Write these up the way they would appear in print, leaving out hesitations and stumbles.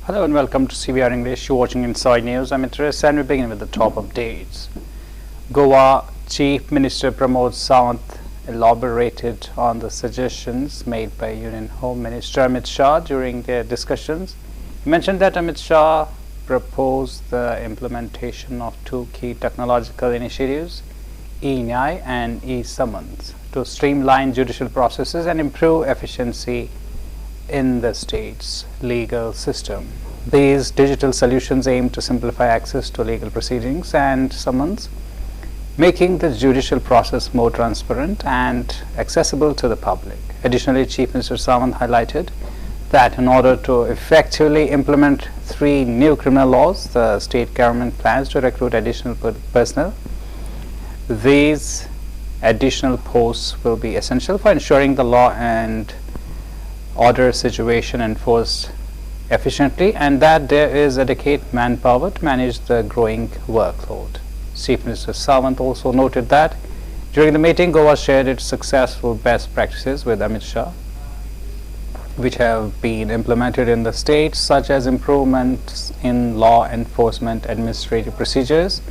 Hello and welcome to CBR English. You're watching Inside News. I'm Idris and we begin with the top updates. Goa Chief Minister Pramod Sawant elaborated on the suggestions made by Union Home Minister Amit Shah during their discussions. He mentioned that Amit Shah proposed the implementation of two key technological initiatives, e-Nyay and e-Summons, to streamline judicial processes and improve efficiency in the state's legal system. These digital solutions aim to simplify access to legal proceedings and summons, making the judicial process more transparent and accessible to the public. Additionally, Chief Minister Sawant highlighted that in order to effectively implement 3 new criminal laws, the state government plans to recruit additional personnel. These additional posts will be essential for ensuring the law and order situation enforced efficiently and that there is adequate manpower to manage the growing workload. Chief Minister Sawant also noted that during the meeting, Goa shared its successful best practices with Amit Shah, which have been implemented in the state, such as improvements in law enforcement, administrative procedures,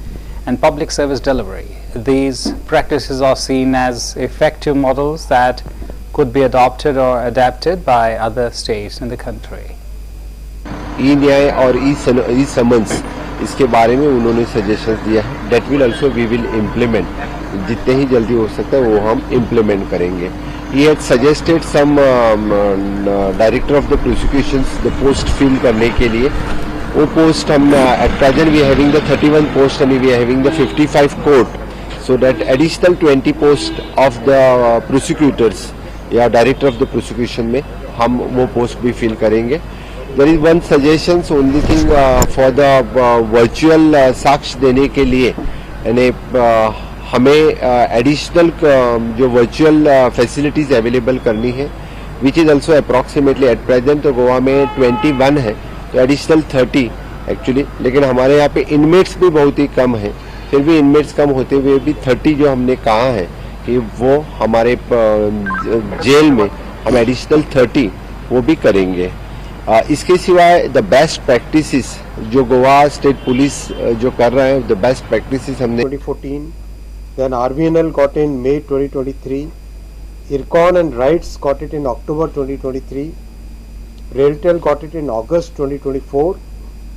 and public service delivery. These practices are seen as effective models that could be adopted or adapted by other states in the country. ई-न्याय और ई-समन्स इसके बारे में उन्होंने suggestions दिया है. That will also we will implement. जितने ही जल्दी हो सकता है वो हम इम्प्लीमेंट करेंगे. He had suggested some director of the prosecutions the post fill करने के लिए. वो पोस्ट हम at present we having the 31 post and we having the 55 court. So that additional 20 post of the prosecutors या director of the prosecution में हम वो post भी फिल करेंगे. There is one suggestion, only thing for the virtual साक्ष्य देने के लिए यानी हमें एडिशनल जो वर्चुअल फैसिलिटीज अवेलेबल करनी है, which is also approximately at present तो गोवा में 21 है, तो एडिशनल 30 एक्चुअली. लेकिन हमारे यहाँ पे इनमेट्स भी बहुत ही कम है. फिर भी इनमेट्स कम होते हुए भी 30 जो हमने कहा है कि वो हमारे जेल में हम एडिशनल 30 वो भी करेंगे. इसके सिवाय द बेस्ट प्रैक्टिसेस जो गोवा स्टेट पुलिस जो कर रहे हैं, द बेस्ट प्रैक्टिसेस हमने 2014, then RVNL got in May 2023, IRCON and RIGHTS got it in October 2023, RailTel got it in August 2024,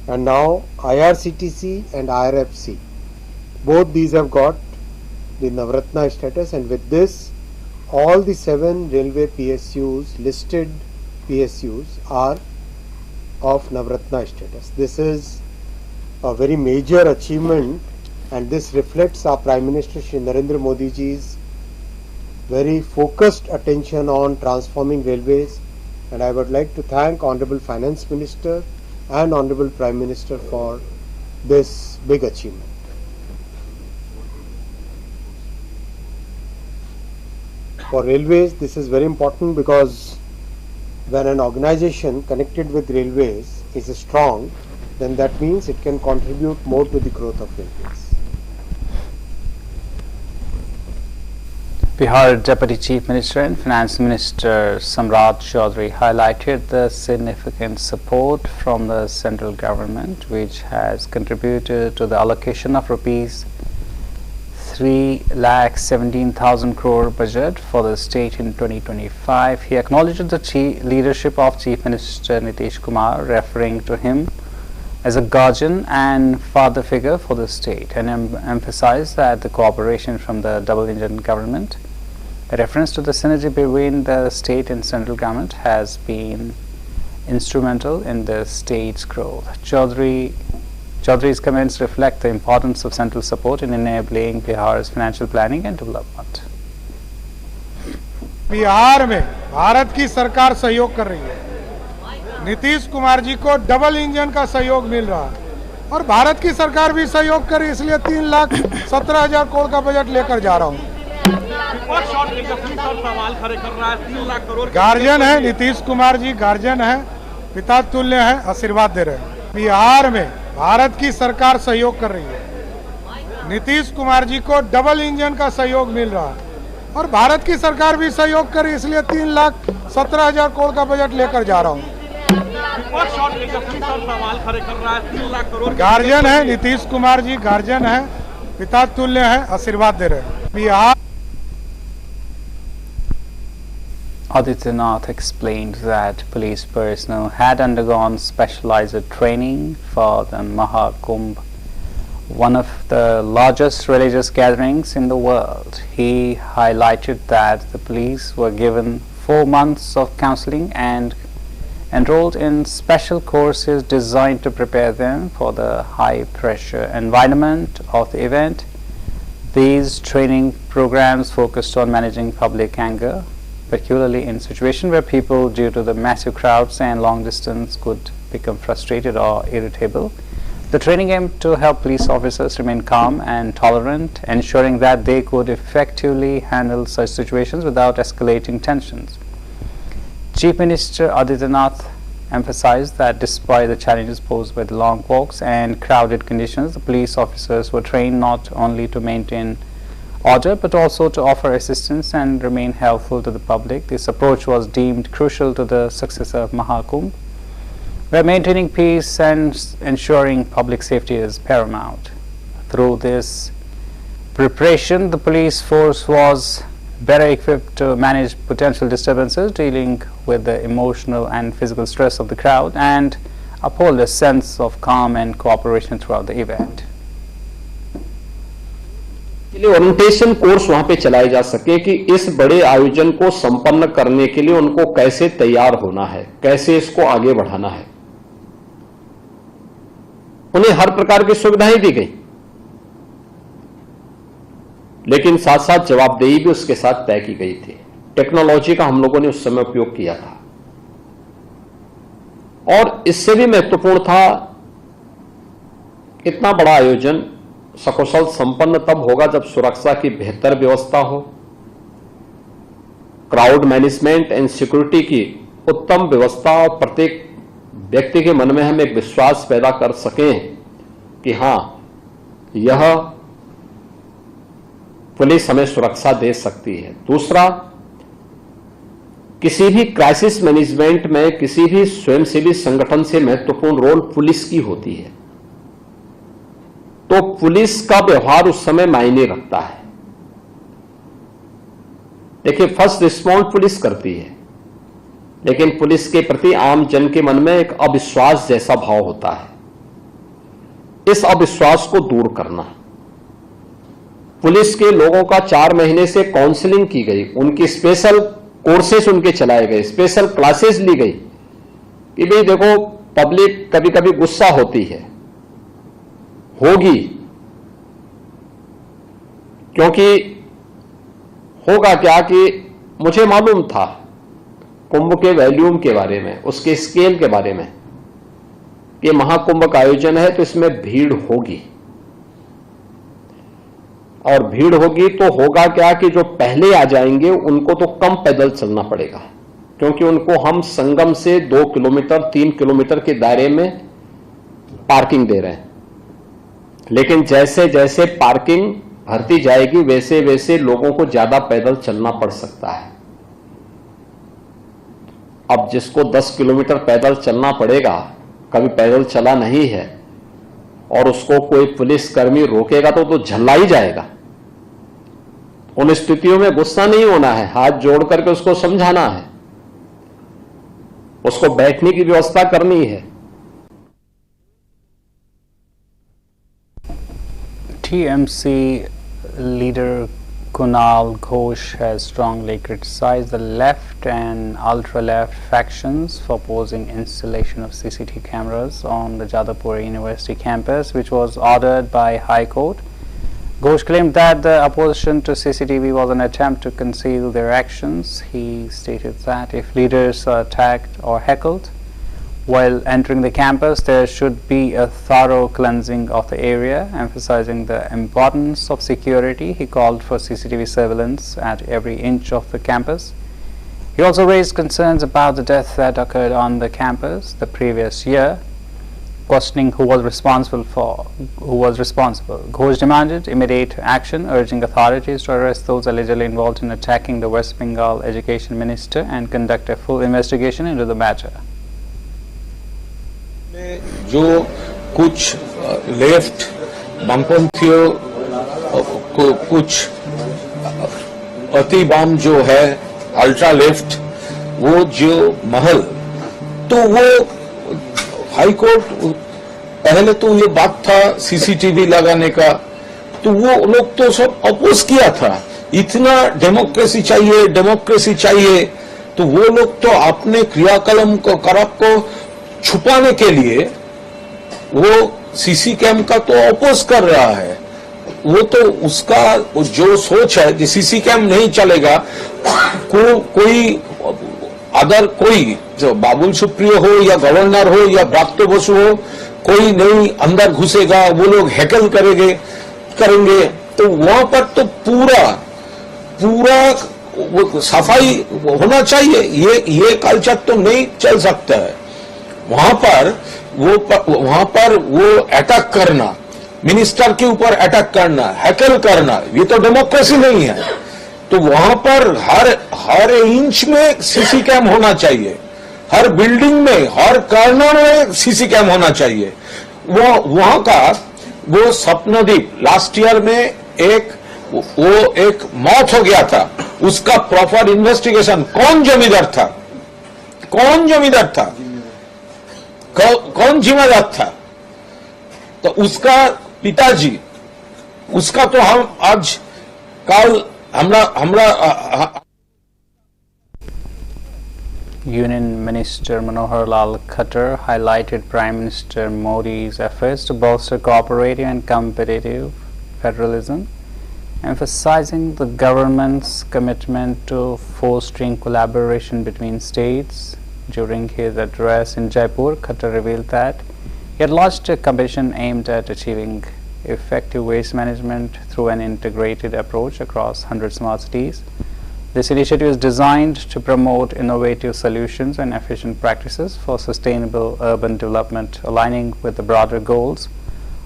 and now IRCTC and IRFC. Both these have got the Navratna status, and with this all the 7 railway PSUs, listed PSUs, are of Navratna status. This is a very major achievement, and this reflects our Prime Minister Shri Narendra Modi ji's very focused attention on transforming railways, and I would like to thank Honorable Finance Minister and Honorable Prime Minister for this big achievement. For railways, this is very important because when an organization connected with railways is strong, then that means it can contribute more to the growth of railways. Bihar Deputy Chief Minister and Finance Minister Samrat Chaudhary highlighted the significant support from the central government, which has contributed to the allocation of rupees 3,17,000 crore budget for the state in 2025. He acknowledged the leadership of Chief Minister Nitish Kumar, referring to him as a guardian and father figure for the state, and emphasized that the cooperation from the double-engine government, a reference to the synergy between the state and central government, has been instrumental in the state's growth. Chaudhary's comments reflect the importance of central support in enabling Bihar's financial planning and development. Bihar में भारत की सरकार सहयोग कर रही है. नीतीश कुमार जी को double engine का सहयोग मिल रहा है और भारत की सरकार भी सहयोग करे, इसलिए 3,17,000 करोड़ का बजट लेकर जा रहा हूँ. गार्जियन है नीतीश कुमार जी, गार्जियन है, पिता तुल्य है, आशीर्वाद दे रहे हैं. बिहार में भारत की सरकार सहयोग कर रही है. नीतीश कुमार जी को डबल इंजन का सहयोग मिल रहा है और भारत की सरकार भी सहयोग करे, इसलिए 3,17,000 करोड़ का बजट लेकर जा रहा हूँ. विपक्ष और तेजस्वी सर सवाल खड़े कर रहा है 3 लाख करोड़ गार्जियन है नीतीश कुमार जी, गार्जियन है, पिता तुल्य है, आशीर्वाद दे रहे हैं Bihar. Adityanath explained that police personnel had undergone specialized training for the Mahakumbh, one of the largest religious gatherings in the world. He highlighted that the police were given 4 months of counseling and enrolled in special courses designed to prepare them for the high-pressure environment of the event. These training programs focused on managing public anger, particularly in situations where people, due to the massive crowds and long distance, could become frustrated or irritable. The training aimed to help police officers remain calm and tolerant, ensuring that they could effectively handle such situations without escalating tensions. Chief Minister Adityanath emphasized that despite the challenges posed by the long walks and crowded conditions, the police officers were trained not only to maintain order but also to offer assistance and remain helpful to the public. This approach was deemed crucial to the success of Mahakumbh, where maintaining peace and ensuring public safety is paramount. Through this preparation, the police force was better equipped to manage potential disturbances, dealing with the emotional and physical stress of the crowd, and uphold a sense of calm and cooperation throughout the event. के लिए orientation course वहां पे चलाए जा सके कि इस बड़े आयोजन को संपन्न करने के लिए उनको कैसे तैयार होना है, कैसे इसको आगे बढ़ाना है। उन्हें हर प्रकार की सुविधाएं दी गई, लेकिन साथ साथ जवाबदेही भी उसके साथ तय की गई थी। टेक्नोलॉजी का हम लोगों ने उस समय उपयोग किया था, और इससे भी महत्वपूर्ण था, इतना बड़ा आयोजन सकुशल संपन्न तब होगा जब सुरक्षा की बेहतर व्यवस्था हो, क्राउड मैनेजमेंट एंड सिक्योरिटी की उत्तम व्यवस्था, और प्रत्येक व्यक्ति के मन में हम एक विश्वास पैदा कर सकें कि हां, यह पुलिस हमें सुरक्षा दे सकती है। दूसरा, किसी भी क्राइसिस मैनेजमेंट में किसी भी स्वयंसेवी संगठन से महत्वपूर्ण रोल पुलिस की होती है, तो पुलिस का व्यवहार उस समय मायने रखता है। देखिए, फर्स्ट रिस्पॉन्स पुलिस करती है, लेकिन पुलिस के प्रति आम जन के मन में एक अविश्वास जैसा भाव होता है। इस अविश्वास को दूर करना, पुलिस के लोगों का 4 महीने से काउंसलिंग की गई, उनकी स्पेशल कोर्सेस उनके चलाए गए, स्पेशल क्लासेस ली गई कि भाई देखो, पब्लिक कभी कभी गुस्सा होती है, होगी, क्योंकि होगा क्या कि मुझे मालूम था कुंभ के वॉल्यूम के बारे में, उसके स्केल के बारे में, कि महाकुंभ का आयोजन है तो इसमें भीड़ होगी, और भीड़ होगी तो होगा क्या कि जो पहले आ जाएंगे उनको तो कम पैदल चलना पड़ेगा, क्योंकि उनको हम संगम से 2 किलोमीटर 3 किलोमीटर के दायरे में पार्किंग दे रहे हैं। लेकिन जैसे जैसे पार्किंग भरती जाएगी वैसे वैसे लोगों को ज्यादा पैदल चलना पड़ सकता है। अब जिसको 10 किलोमीटर पैदल चलना पड़ेगा, कभी पैदल चला नहीं है, और उसको कोई पुलिसकर्मी रोकेगा तो झल्ला ही जाएगा। उन स्थितियों में गुस्सा नहीं होना है, हाथ जोड़ करके उसको समझाना है, उसको बैठने की व्यवस्था करनी है। TMC leader Kunal Ghosh has strongly criticized the left and ultra-left factions for opposing installation of CCTV cameras on the Jadavpur University campus, which was ordered by High Court. Ghosh claimed that the opposition to CCTV was an attempt to conceal their actions. He stated that if leaders are attacked or heckled while entering the campus, there should be a thorough cleansing of the area. Emphasizing the importance of security, he called for CCTV surveillance at every inch of the campus. He also raised concerns about the death that occurred on the campus the previous year, questioning who was responsible. Ghosh demanded immediate action, urging authorities to arrest those allegedly involved in attacking the West Bengal Education Minister and conduct a full investigation into the matter. जो कुछ left वामपंथियों को कुछ अति वाम जो है ultra left वो जो महल तो वो हाई कोर्ट पहले तो ये बात था सीसीटीवी लगाने का तो वो लोग तो सब अपोज किया था इतना डेमोक्रेसी चाहिए तो वो लोग तो अपने क्रियाकलाप को छुपाने के लिए वो सीसी कैम का तो अपोज कर रहा है वो तो उसका जो सोच है कि सीसी कैम नहीं चलेगा कोई अगर कोई जो बाबुल सुप्रियो हो या गवर्नर हो या ब्रात्य बसु हो कोई नहीं अंदर घुसेगा वो लोग हैकल करेंगे तो वहां पर तो पूरा सफाई होना चाहिए ये कल्चर तो नहीं चल सकता है वहां पर वो अटैक करना मिनिस्टर के ऊपर अटैक करना हैकल करना ये तो डेमोक्रेसी नहीं है तो वहां पर हर इंच में सीसी कैम होना चाहिए हर बिल्डिंग में हर कॉर्नर में सीसी कैम होना चाहिए वहां का वो सपनदीप लास्ट ईयर में एक मौत हो गया था उसका प्रॉपर इन्वेस्टिगेशन कौन जिम्मेदार था कौन जिम्मेदार था तो उसका पिताजी उसका तो हम आज कल हमरा Union Minister Manohar Lal Khattar highlighted Prime Minister Modi's efforts to bolster cooperative and competitive federalism, emphasizing the government's commitment to fostering collaboration between states. During his address in Jaipur, Khattar revealed that he had launched a campaign aimed at achieving effective waste management through an integrated approach across 100 smart cities. This initiative is designed to promote innovative solutions and efficient practices for sustainable urban development, aligning with the broader goals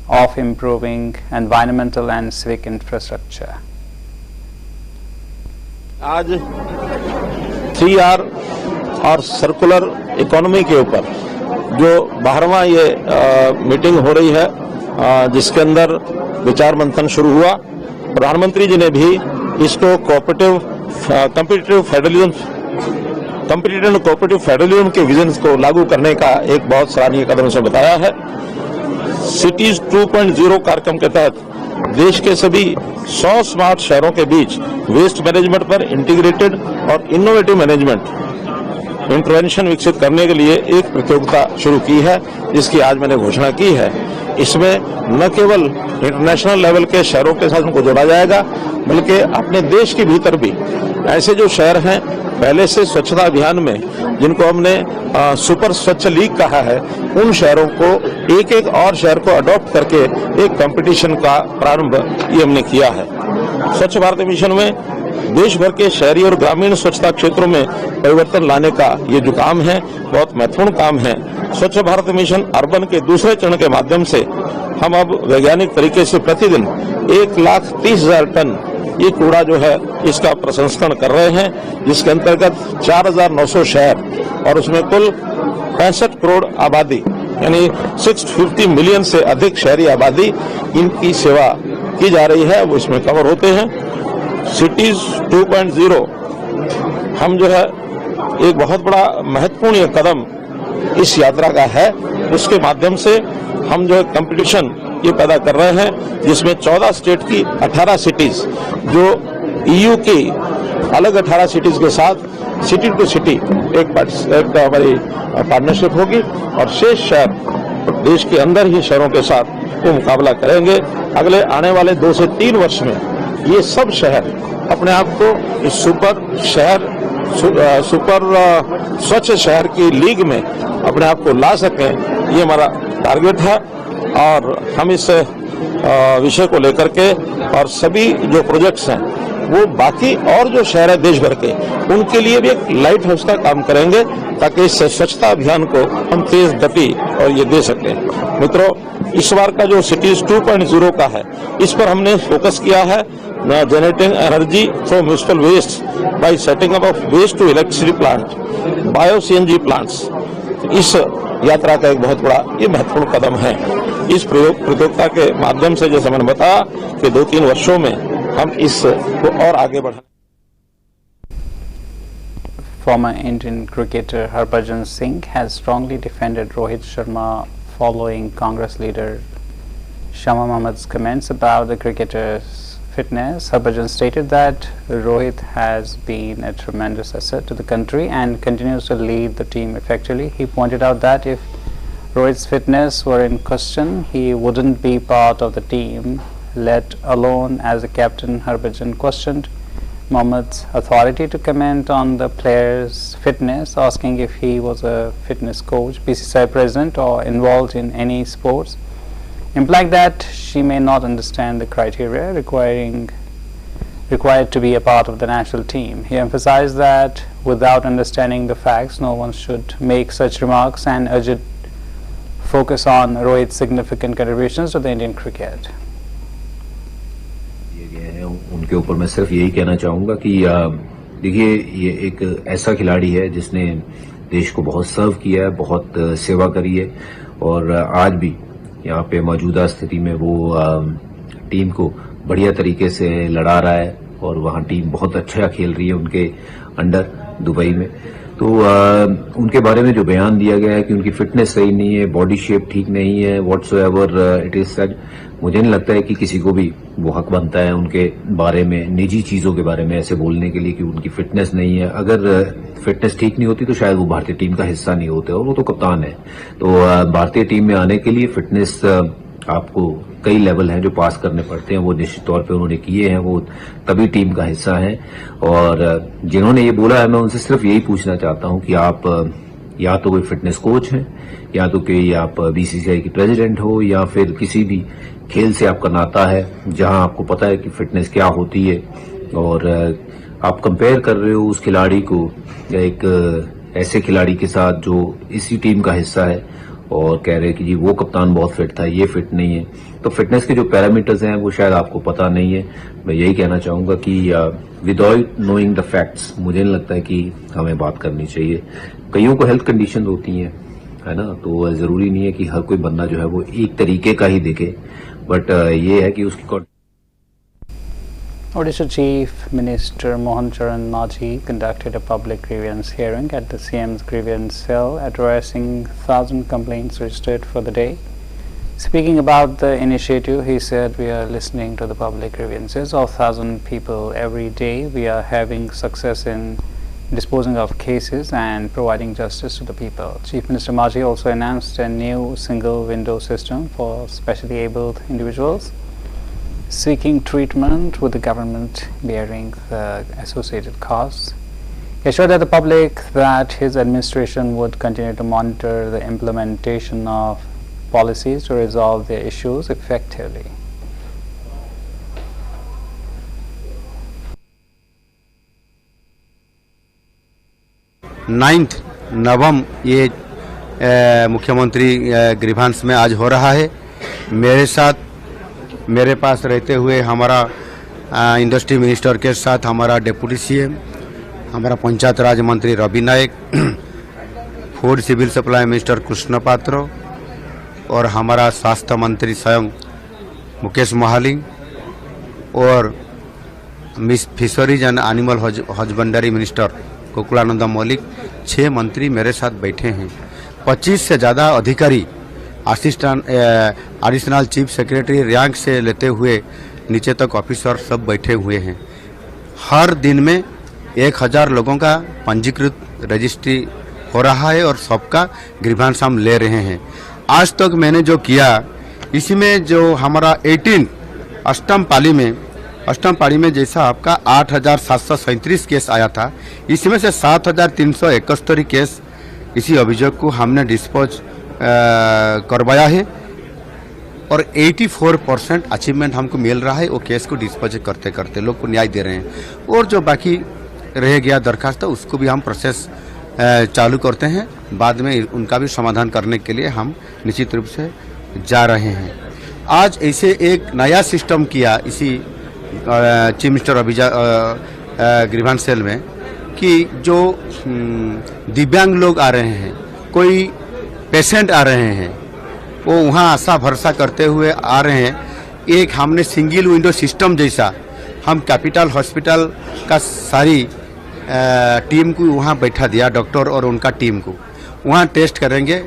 of improving environmental and civic infrastructure. आज 3R और circular economy के ऊपर जो 12वां ये meeting हो रही है जिसके अंदर विचार मंथन शुरू हुआ प्रधानमंत्री जी ने भी इसको कॉम्पिटिटिव फेडरलिज्म के विजन को लागू करने का एक बहुत सराहनीय कदम से बताया है। सिटीज 2.0 कार्यक्रम के तहत देश के सभी 100 स्मार्ट शहरों के बीच वेस्ट मैनेजमेंट पर इंटीग्रेटेड और इनोवेटिव मैनेजमेंट इंटरवेंशन विकसित करने के लिए एक प्रतियोगिता शुरू की है जिसकी आज मैंने घोषणा की है। इसमें न केवल इंटरनेशनल लेवल के शहरों के साथ उनको जोड़ा जाएगा बल्कि अपने देश के भीतर भी ऐसे जो शहर हैं पहले से स्वच्छता अभियान में जिनको हमने सुपर स्वच्छ लीग कहा है उन शहरों को एक और शहर को अडॉप्ट करके एक कंपटीशन का प्रारंभ ये हमने किया है। स्वच्छ भारत मिशन में देश भर के शहरी और ग्रामीण स्वच्छता क्षेत्रों में परिवर्तन लाने का ये जो काम है बहुत महत्वपूर्ण काम है। स्वच्छ भारत मिशन अर्बन के दूसरे चरण के माध्यम से हम अब वैज्ञानिक तरीके से प्रतिदिन 1,30,000 टन ये कूड़ा जो है इसका प्रसंस्करण कर रहे हैं जिसके अंतर्गत 4,900 शहर और उसमें कुल 65 करोड़ आबादी यानी 650 मिलियन से अधिक शहरी आबादी इनकी सेवा की जा रही है वो इसमें कवर होते हैं। सिटीज 2.0 हम जो है एक बहुत बड़ा महत्वपूर्ण ये कदम इस यात्रा का है उसके माध्यम से हम जो है कंपटीशन ये पैदा कर रहे हैं जिसमें 14 स्टेट की 18 सिटीज जो ईयू की अलग 18 सिटीज के साथ सिटी टू सिटी एक हमारी पार्टनरशिप होगी और शेष शहर देश के अंदर ही शहरों के साथ वो मुकाबला करेंगे। अगले आने वाले 2 से 3 वर्ष में ये सब शहर अपने आप को इस सुपर स्वच्छ शहर की लीग में अपने आप को ला सकें ये हमारा टारगेट है और हम इस विषय को लेकर के और सभी जो प्रोजेक्ट्स हैं वो बाकी और जो शहर है देश भर के उनके लिए भी एक लाइट हाउस का काम करेंगे ताकि इस स्वच्छता अभियान को हम तेज गति और ये दे सकें। मित्रों इस बार का जो सिटीज 2.0 का है इस पर हमने फोकस किया है generating energy from municipal waste by setting up of waste to electricity plant bio CNG plants इस यात्रा का एक बहुत बड़ा ये महत्वपूर्ण कदम है। इस प्रतियोगिता के माध्यम से जैसे मैंने बताया कि 2-3 वर्षों में हम इसको और आगे बढ़ाएं। Former Indian cricketer Harbhajan Singh has strongly defended Rohit Sharma following Congress leader Shama Mohammad's comments about the cricketer's fitness. Harbhajan stated that Rohit has been a tremendous asset to the country and continues to lead the team effectively. He pointed out that if Rohit's fitness were in question, he wouldn't be part of the team, let alone as a captain. Harbhajan questioned Mohammad's authority to comment on the player's fitness, asking if he was a fitness coach, BCCI president or involved in any sports, implying that she may not understand the criteria required to be a part of the national team. He emphasized that without understanding the facts, no one should make such remarks and urged focus on Rohit's significant contributions to the Indian cricket. उनके ऊपर मैं सिर्फ यही कहना चाहूँगा कि देखिए ये एक ऐसा खिलाड़ी है जिसने देश को बहुत सर्व किया है, बहुत सेवा करी है और आज भी यहाँ पे मौजूदा स्थिति में वो टीम को बढ़िया तरीके से लड़ा रहा है और वहाँ टीम बहुत अच्छा खेल रही है उनके अंडर दुबई में। तो उनके बारे में जो बयान दिया गया है कि उनकी फिटनेस सही नहीं है, बॉडी शेप ठीक नहीं है, व्हाटसोएवर इट इज सेड, मुझे नहीं लगता है कि किसी को भी वो हक बनता है उनके बारे में, निजी चीजों के बारे में ऐसे बोलने के लिए कि उनकी फिटनेस नहीं है। अगर फिटनेस ठीक नहीं होती तो शायद वो भारतीय टीम का हिस्सा नहीं होते और वो तो कप्तान है। तो भारतीय टीम में आने के लिए फिटनेस आपको कई लेवल हैं जो पास करने पड़ते हैं, वो निश्चित तौर पे उन्होंने किए हैं, वो तभी टीम का हिस्सा है। और जिन्होंने ये बोला है मैं उनसे सिर्फ यही पूछना चाहता हूं कि आप या तो कोई फिटनेस कोच हैं या तो कोई आप बीसीसीआई की प्रेसिडेंट हो या फिर किसी भी खेल से आपका नाता है जहां आपको पता है कि फिटनेस क्या होती है और आप कंपेयर कर रहे हो उस खिलाड़ी को एक ऐसे खिलाड़ी के साथ जो इसी टीम का हिस्सा है और कह रहे हैं कि जी वो कप्तान बहुत फिट था, ये फिट नहीं है। तो फिटनेस के जो पैरामीटर्स हैं वो शायद आपको पता नहीं है। मैं यही कहना चाहूंगा कि विदाउट नोइंग द फैक्ट्स मुझे नहीं लगता है कि हमें बात करनी चाहिए। कईयों को हेल्थ कंडीशन होती हैं, है ना, तो जरूरी नहीं है कि हर कोई बंदा जो है वो एक तरीके का ही दिखे, बट ये है कि उसकी Odisha Chief Minister Mohan Charan Majhi conducted a public grievance hearing at the CM's grievance cell, addressing 1,000 complaints registered for the day. Speaking about the initiative, he said, "We are listening to the public grievances of 1,000 people every day. We are having success in disposing of cases and providing justice to the people." Chief Minister Majhi also announced a new single window system for specially abled individuals seeking treatment, with the government bearing the associated costs. He assured the public that his administration would continue to monitor the implementation of policies to resolve their issues effectively. Ninth नवम ये मुख्यमंत्री grievance में आज हो रहा है। मेरे पास रहते हुए हमारा इंडस्ट्री मिनिस्टर के साथ हमारा डिप्टी सीएम, हमारा पंचायत राज मंत्री Ravi Naik, food civil supply minister Krishna Patra और हमारा स्वास्थ्य मंत्री स्वयं मुकेश महाली और मिस fisheries and animal husbandry minister Gokulananda Mallik, 6 मंत्री मेरे साथ बैठे हैं। 25 से ज़्यादा अधिकारी assistant additional chief secretary rank से लेते हुए नीचे तक ऑफिसर सब बैठे हुए हैं। हर दिन में 1000 लोगों का पंजीकृत रजिस्ट्री हो रहा है और सबका ग्रीवांस हम ले रहे हैं। आज तक मैंने जो किया इसमें जो हमारा 18 अष्टम पाली में जैसा आपका 8,737 केस आया था, इसमें से 7,371 केस इसी अभियोग को हमने डिस्पोज करवाया है और 84% अचीवमेंट हमको मिल रहा है। वो केस को डिस्पोज करते करते लोग को न्याय दे रहे हैं और जो बाकी रह गया दरखास्त उसको भी हम प्रोसेस चालू करते हैं। बाद में उनका भी समाधान करने के लिए हम निश्चित रूप से जा रहे हैं। आज ऐसे एक नया सिस्टम किया इसी चीफ मिनिस्टर ग्रीवांस सेल में कि जो दिव्यांग लोग आ रहे हैं, कोई पेशेंट आ रहे हैं वो वहाँ आशा भरसा करते हुए आ रहे हैं। एक हमने सिंगल विंडो सिस्टम जैसा हम कैपिटल हॉस्पिटल का सारी टीम को वहाँ बैठा दिया, डॉक्टर और उनका टीम को वहाँ टेस्ट करेंगे,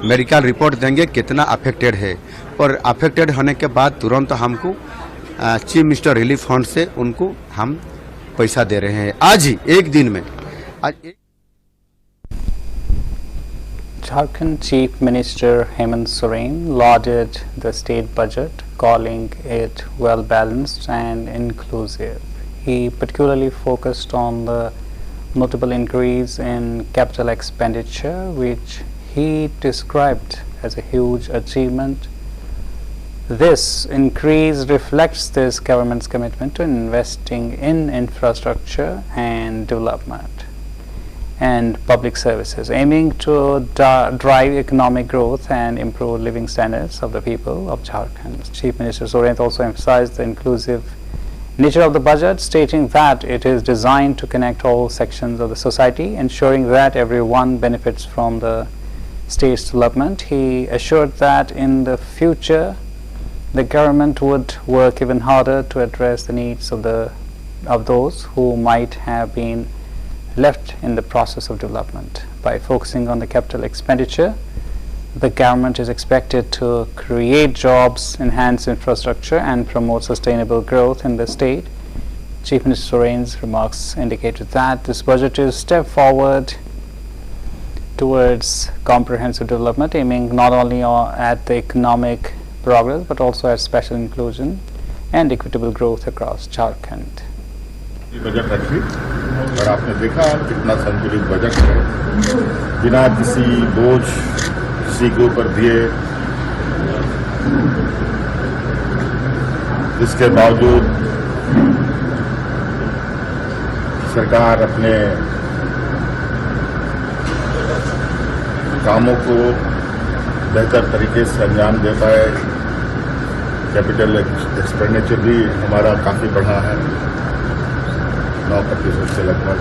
मेडिकल रिपोर्ट देंगे कितना अफेक्टेड है, और अफेक्टेड होने के बाद तुरंत हमको चीफ मिनिस्टर रिलीफ फंड से उनको हम पैसा दे रहे हैं आज ही एक दिन में। Jharkhand Chief Minister Hemant Soren lauded the state budget, calling it well balanced and inclusive. He particularly focused on the notable increase in capital expenditure, which he described as a huge achievement. This increase reflects this government's commitment to investing in infrastructure and development and public services, aiming to drive economic growth and improve living standards of the people of Jharkhand. Chief Minister Soren also emphasized the inclusive nature of the budget, stating that it is designed to connect all sections of the society, ensuring that everyone benefits from the state's development. He assured that in the future the government would work even harder to address the needs of those who might have been left in the process of development. By focusing on the capital expenditure, the government is expected to create jobs, enhance infrastructure and promote sustainable growth in the state. Chief Minister Soren's remarks indicated that this budget is a step forward towards comprehensive development, aiming not only at the economic progress but also at special inclusion and equitable growth across Jharkhand. Budget रखी और आपने देखा कितना संतुलित budget है, बिना किसी बोझ किसी के ऊपर दिए, इसके बावजूद सरकार अपने कामों को बेहतर तरीके से अंजाम दे पाए। कैपिटल एक्सपेंडिचर भी हमारा काफ़ी बढ़ा है, 9% से लगभग।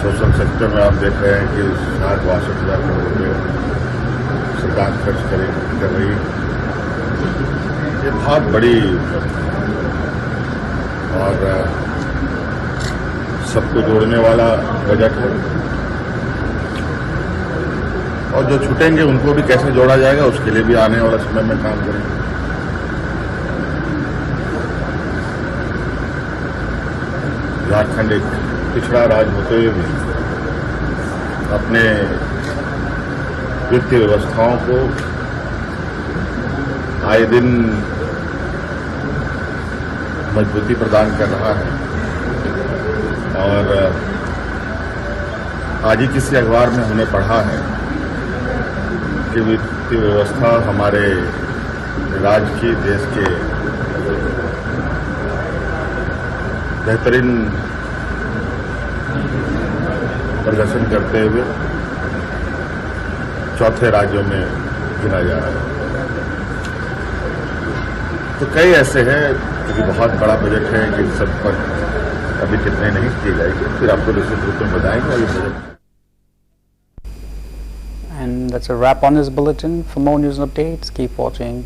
सोशल सेक्टर में आप देख रहे हैं कि 60-62 करोड़ रुपये सरकार खर्च कर रही है। ये बहुत बड़ी और सबको जोड़ने वाला बजट है, और जो छूटेंगे उनको भी कैसे जोड़ा जाएगा उसके लिए भी आने वाला समय में काम करेंगे। झारखंड एक पिछड़ा राज्य होते हुए भी अपने वित्तीय व्यवस्थाओं को आए दिन मजबूती प्रदान कर रहा है, और आज ही किसी अखबार में हमने पढ़ा है कि वित्तीय व्यवस्था हमारे राज्य की, देश के बेहतरीन प्रदर्शन करते हुए चौथे राज्यों में गिना जा रहा है। तो कई ऐसे हैं क्योंकि बहुत बड़ा बजट है कि सब पर अभी कितने नहीं किए जाएंगे, फिर आपको निश्चित रूप में बताएंगे ये budget. And that's a wrap on this bulletin. For more news and updates, keep watching